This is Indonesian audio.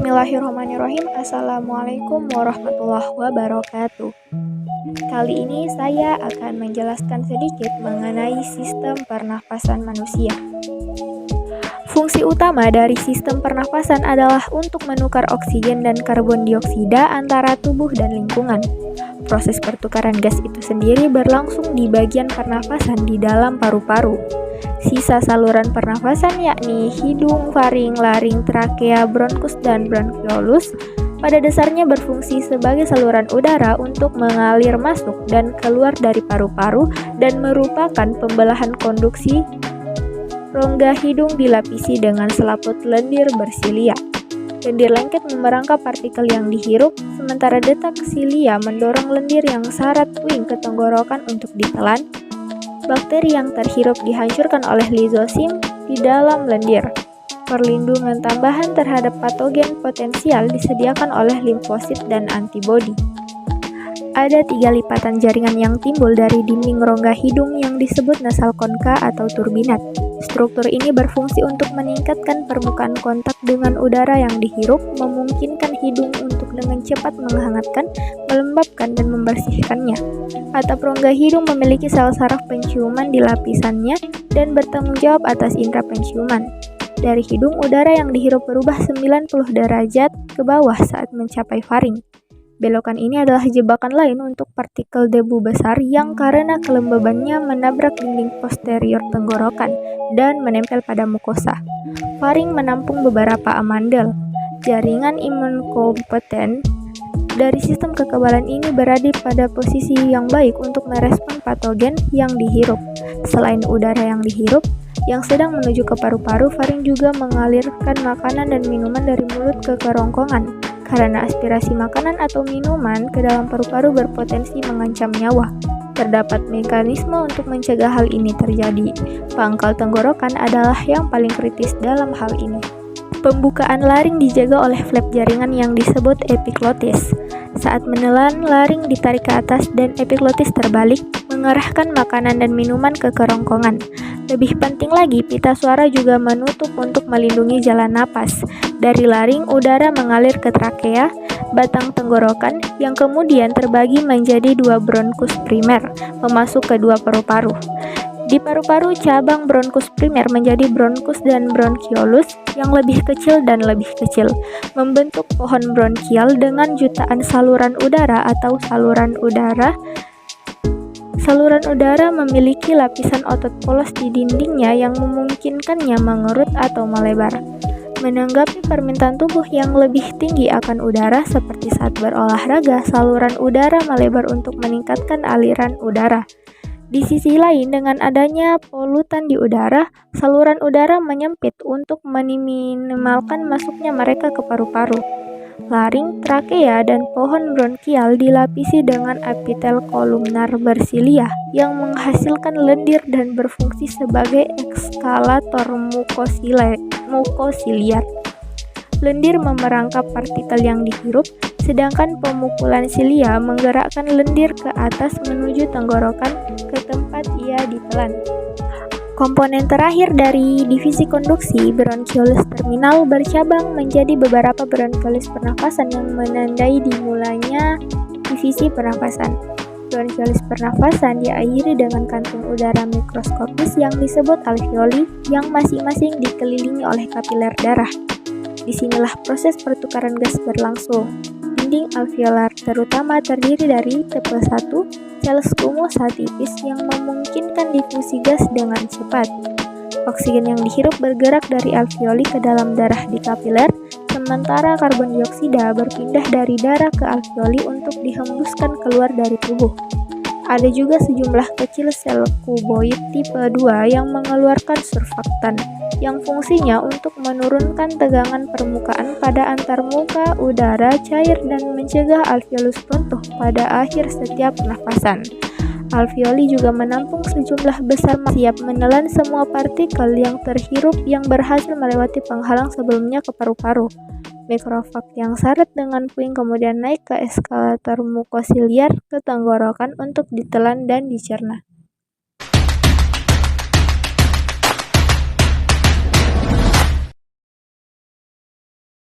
Bismillahirrahmanirrahim. Assalamualaikum warahmatullahi wabarakatuh. Kali ini saya akan menjelaskan sedikit mengenai sistem pernafasan manusia. Fungsi utama dari sistem pernafasan adalah untuk menukar oksigen dan karbon dioksida antara tubuh dan lingkungan. Proses pertukaran gas itu sendiri berlangsung di bagian pernafasan di dalam paru-paru. Sisa saluran pernafasan yakni hidung, faring, laring, trakea, bronkus, dan bronkiolus pada dasarnya berfungsi sebagai saluran udara untuk mengalir masuk dan keluar dari paru-paru dan merupakan pembelahan konduksi. Rongga hidung dilapisi dengan selaput lendir bersilia. Lendir lengket memerangkap partikel yang dihirup, sementara detak silia mendorong lendir yang syarat puing ke tenggorokan untuk ditelan. Bakteri yang terhirup dihancurkan oleh lisosim di dalam lendir. Perlindungan tambahan terhadap patogen potensial disediakan oleh limfosit dan antibodi. Ada 3 lipatan jaringan yang timbul dari dinding rongga hidung yang disebut nasal konka atau turbinat. Struktur ini berfungsi untuk meningkatkan permukaan kontak dengan udara yang dihirup, memungkinkan hidung untuk dengan cepat menghangatkan, melembabkan, dan membersihkannya. Atap rongga hidung memiliki sel saraf penciuman di lapisannya dan bertanggung jawab atas indera penciuman. Dari hidung, udara yang dihirup berubah 90 derajat ke bawah saat mencapai faring. Belokan ini adalah jebakan lain untuk partikel debu besar yang karena kelembabannya menabrak dinding posterior tenggorokan dan menempel pada mukosa. Faring menampung beberapa amandel. Jaringan imun kompeten dari sistem kekebalan ini berada pada posisi yang baik untuk merespon patogen yang dihirup. Selain udara yang dihirup, yang sedang menuju ke paru-paru, faring juga mengalirkan makanan dan minuman dari mulut ke kerongkongan. Karena aspirasi makanan atau minuman ke dalam paru-paru berpotensi mengancam nyawa. Terdapat mekanisme untuk mencegah hal ini terjadi. Pangkal tenggorokan adalah yang paling kritis dalam hal ini. Pembukaan laring dijaga oleh flap jaringan yang disebut epiglotis. Saat menelan, laring ditarik ke atas dan epiglotis terbalik, mengarahkan makanan dan minuman ke kerongkongan. Lebih penting lagi, pita suara juga menutup untuk melindungi jalan napas. Dari laring, udara mengalir ke trakea, batang tenggorokan, yang kemudian terbagi menjadi 2 bronkus primer, memasuk ke 2 paru-paru. Di paru-paru, cabang bronkus primer menjadi bronkus dan bronkiolus yang lebih kecil dan lebih kecil, membentuk pohon bronkial dengan jutaan saluran udara atau saluran udara. Saluran udara memiliki lapisan otot polos di dindingnya yang memungkinkannya mengerut atau melebar. Menanggapi permintaan tubuh yang lebih tinggi akan udara seperti saat berolahraga, saluran udara melebar untuk meningkatkan aliran udara. Di sisi lain, dengan adanya polutan di udara, saluran udara menyempit untuk meminimalkan masuknya mereka ke paru-paru. Laring, trakea, dan pohon bronkial dilapisi dengan epitel kolumnar bersilia yang menghasilkan lendir dan berfungsi sebagai ekskalator mukosiliar. Lendir memerangkap partikel yang dihirup, sedangkan pemukulan silia menggerakkan lendir ke atas menuju tenggorokan ke tempat ia ditelan. Komponen terakhir dari divisi konduksi, bronkiolus terminal, bercabang menjadi beberapa bronkiolus pernafasan yang menandai dimulainya divisi pernafasan. Bronkiolus pernafasan diakhiri dengan kantung udara mikroskopis yang disebut alveoli yang masing-masing dikelilingi oleh kapiler darah. Disinilah proses pertukaran gas berlangsung. Dinding alveolar terutama terdiri dari tipe 1 sel squamosal tipis yang memungkinkan difusi gas dengan cepat. Oksigen yang dihirup bergerak dari alveoli ke dalam darah di kapiler, sementara karbon dioksida berpindah dari darah ke alveoli untuk dihembuskan keluar dari tubuh. Ada juga sejumlah kecil sel kuboid tipe 2 yang mengeluarkan surfaktan, yang fungsinya untuk menurunkan tegangan permukaan pada antarmuka udara cair dan mencegah alveolus runtuh pada akhir setiap nafasan. Alveoli juga menampung sejumlah besar siap menelan semua partikel yang terhirup yang berhasil melewati penghalang sebelumnya ke paru-paru. Mikrofag yang syarat dengan puing kemudian naik ke eskalator mukosiliar ke tenggorokan untuk ditelan dan dicerna.